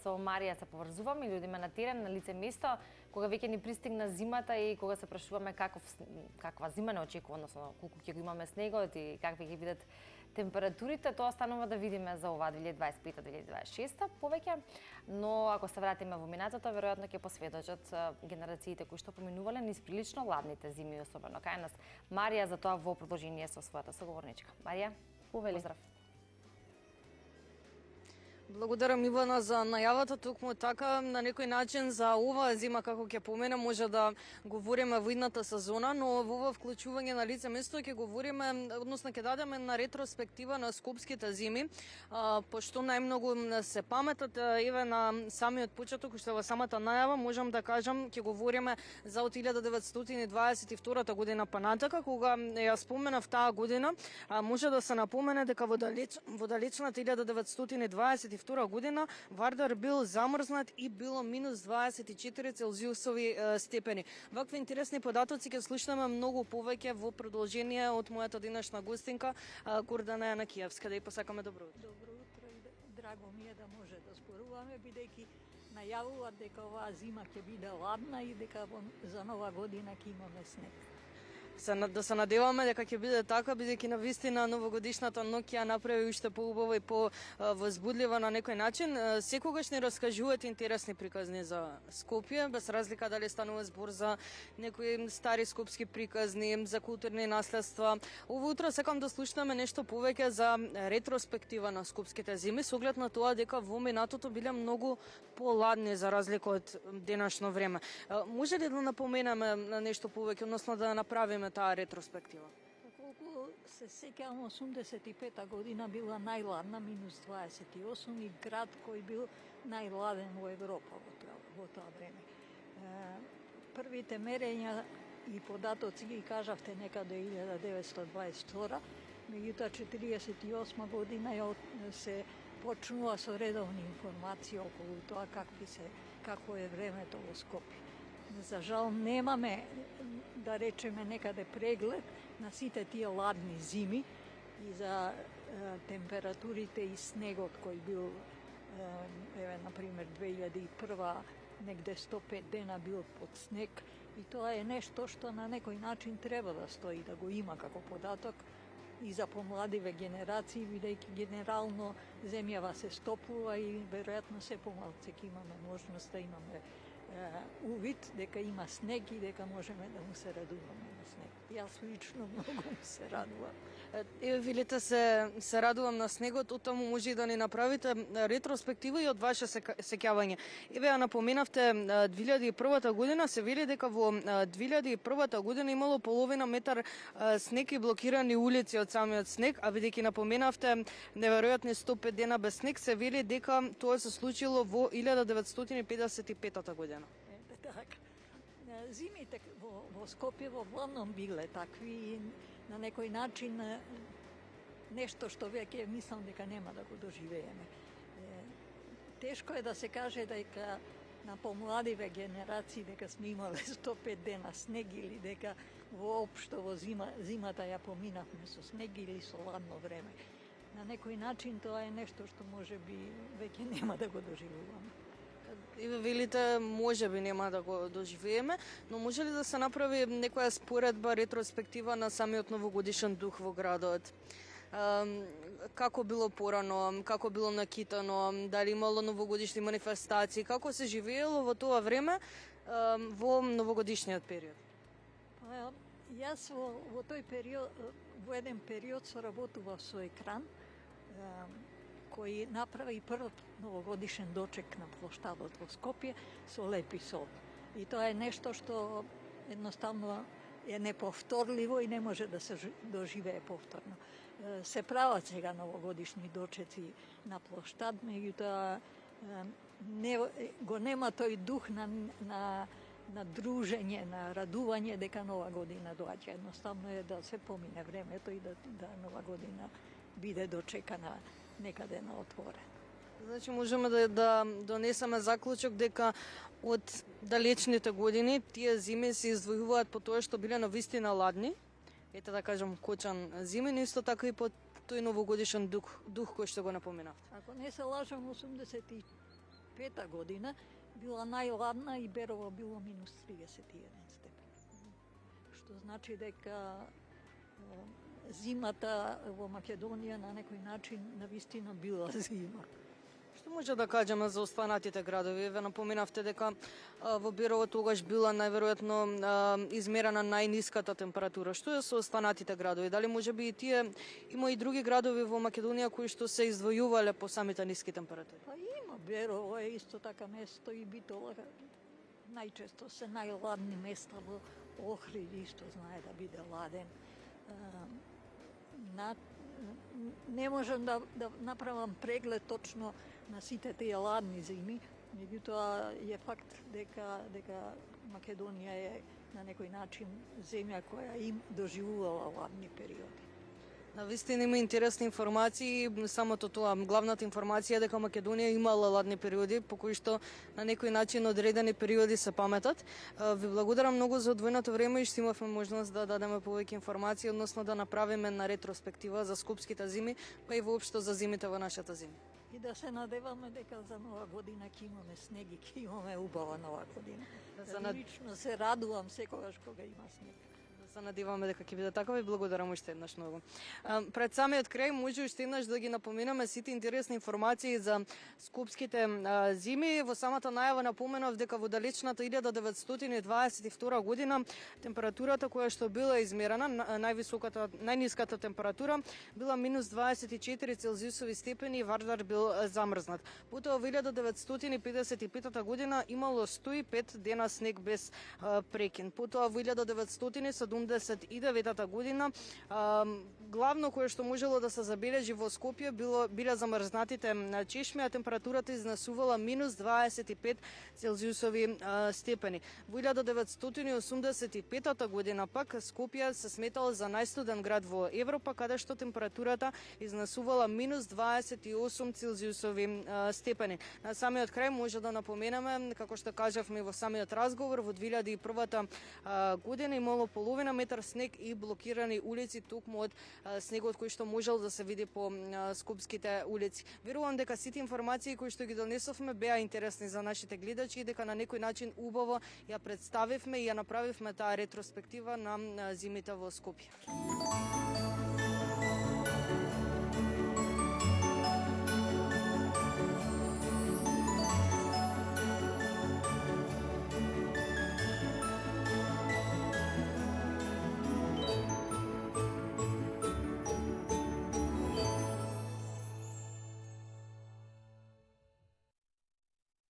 со Марија се поврзувам и луѓе на терен, на лице место, кога веќе ни пристигна зимата и кога се прашуваме каква зима не очекува, односно колку ќе го имаме снегот и какви ќе бидат температурите, тоа станува да видиме за оваа 2025-2026 повеќе, но ако се вратиме во минатото, веројатно ќе посведочат генерациите кои што поминувале низ прилично ладните зими, особено кај нас. Марија за тоа во продолжение со својата соговорничка. Марија, поздрав. Благодарам, Ивана, за најавата. Токму така, на некој начин за оваа зима, како ќе помена, може да говориме во идната сезона, но во ова вклучување на лице место ќе говориме, односно ќе дадеме на ретроспектива на скопските зими, пошто најмногу се паметат, еве на самиот почеток, уште во самата најава, можам да кажам, ќе говориме за од 1922 година па натака, кога ја споменав таа година, може да се напомене дека во далечната 1922 година Вардар бил замрзнат и било минус 24 целзиусови степени. Вакви интересни податоци ќе слушнеме многу повеќе во продолжение од мојата денешна гостинка Гордана Јанакиевска. Да ја посакаме добро утро. Добро утро и драго ми е да може да споруваме, бидејќи најавуваат дека оваа зима ќе биде ладна и дека за нова година ќе имаме снег. Да се надеваме дека ќе биде така, бидејќи на вистина новогодишната ноќ ја направи уште поубава и повозбудлива на некој начин. Секогаш ни раскажувате интересни приказни за Скопје, без разлика дали станува збор за некои стари скопски приказни, за културни наследства. Ово утро сакам да слушнеме нешто повеќе за ретроспектива на скопските зими, со оглед на тоа дека во минатото биле многу поладни за разлика од денешно време. Може ли да напоменеме нешто повеќе, односно да направиме таа ретроспектива? Колку се сеќавам, 85-та година била најладна, минус 28, и град кој бил најладен во Европа во тоа време. Првите мерења и податоци ги кажавте некаде 1922, меѓутоа 48 година се почнува со редовни информации околу тоа какво е времето во Скопје. За жал немаме, да речеме, некаде преглед на сите тие ладни зими и за температурите и снегот кој бил, еве, например, 2001 негде 105 дена бил под снег, и тоа е нешто што на некој начин треба да стои, да го има како податок и за помладиве генерации, бидејќи генерално земјава се стоплува и веројатно се помалце ќе имаме можност да имаме увид дека има снег и дека можеме да му се радуваме на снег. Јас лично многу се радувам. Еве, велите се радувам на снегот, оттаму може и да ни направите ретроспектива и од ваше сеќавање. Еве, ја напоменавте 2001 година, се вели дека во 2001 година имало половина метар снег и блокирани улици од самиот снег, а бидејќи напоменавте неверојатни 105 дена без снег, се вели дека тоа се случило во 1955 година. Така. Зимите во Скопје во главном биле такви, на некој начин нешто што веќе мислам дека нема да го доживееме. Тешко е да се каже дека на помладиве генерации дека сме имале 105 дена снег или дека воопшто во зимата ја поминавме со снег или со ладно време. На некој начин тоа е нешто што може би веќе нема да го доживуваме. Еве, велите, може би нема да го доживееме, но може ли да се направи некоја споредба, ретроспектива на самиот новогодишен дух во градот? Како било порано, како било накитано, дали имало новогодишни манифестации, како се живеело во тоа време во новогодишниот период? Јас во тој период, во еден период соработував со екран, кој направи првот новогодишен дочек на плоштадот во Скопје со лепи сол. И тоа е нешто што едноставно е неповторливо и не може да се доживее повторно. Се прават сега новогодишни дочеци на плоштад, меѓутоа го нема тој дух на дружење, на радување дека нова година доаѓа. Едноставно е да се помине времето и да нова година биде дочекана некаде на отворен. Значи можеме да донесеме заклучок дека од далечните години тие зими се издвојуваат по тоа што биле навистина ладни, ете да кажам кочан зими, но исто така и по тој новогодишен дух кој што го напоменавте. Ако не се лажам, 1965 година била најладна и Берово било минус 31 степен. Што значи дека зимата во Македонија на некој начин навистина била зима. Што може да кажеме за останатите градови? Ве напоменавте дека во Берово тогаш била најверојатно измерена најниската температура. Што е со останатите градови? Дали можеби и тие има и други градови во Македонија кои што се издвојувале по самите ниски температури? Па има, Берово е исто така место и Битола најчесто се најладни места во Охрид исто знае да биде ладен. Не можам да направам преглед точно на сите тие ладни зими, меѓутоа е факт дека Македонија е на некој начин земја која им доживувала ладни периоди. Навистина има интересни информации, самото тоа, главната информација е дека Македонија имала ладни периоди, по кои што на некој начин одредени периоди се паметат. Ви благодарам многу за одвоеното време и што имавме можност да дадеме повеќе информации, односно да направиме на ретроспектива за скопските зими, па и воопшто за зимите во нашата земја. И да се надеваме дека за нова година ќе имаме снег и ќе имаме убава нова година. Лично се радувам секогаш кога има снег. Се надеваме дека ќе биде така. Ви благодарам уште еднаш многу. Пред самиот крај може уште еднаш да ги напоменаме сите интересни информации за скопските зими. Во самата најава напоменав дека во далечната 1922 година температурата која што била измерена, најниската температура била минус 24 целзиусови степени и Вардар бил замрзнат. Потоа во 1955 година имало 105 дена снег без прекин. Потоа во 1979 година главно кое што можело да се забележи во Скопје биле замрзнатите чешми, а температурата изнесувала минус 25 целзиусови степени. Во 1985 година пак Скопје се сметал за најстуден град во Европа, каде што температурата изнесувала минус 28 целзиусови степени. На самиот крај може да напоменеме, како што кажавме во самиот разговор, во 2001 година имало половина метар снег и блокирани улици токму од снегот кој што можел да се види по скопските улици. Верувам дека сите информации кои што ги донесовме беа интересни за нашите гледачи и дека на некој начин убаво ја представивме и ја направивме таа ретроспектива на зимите во Скопје.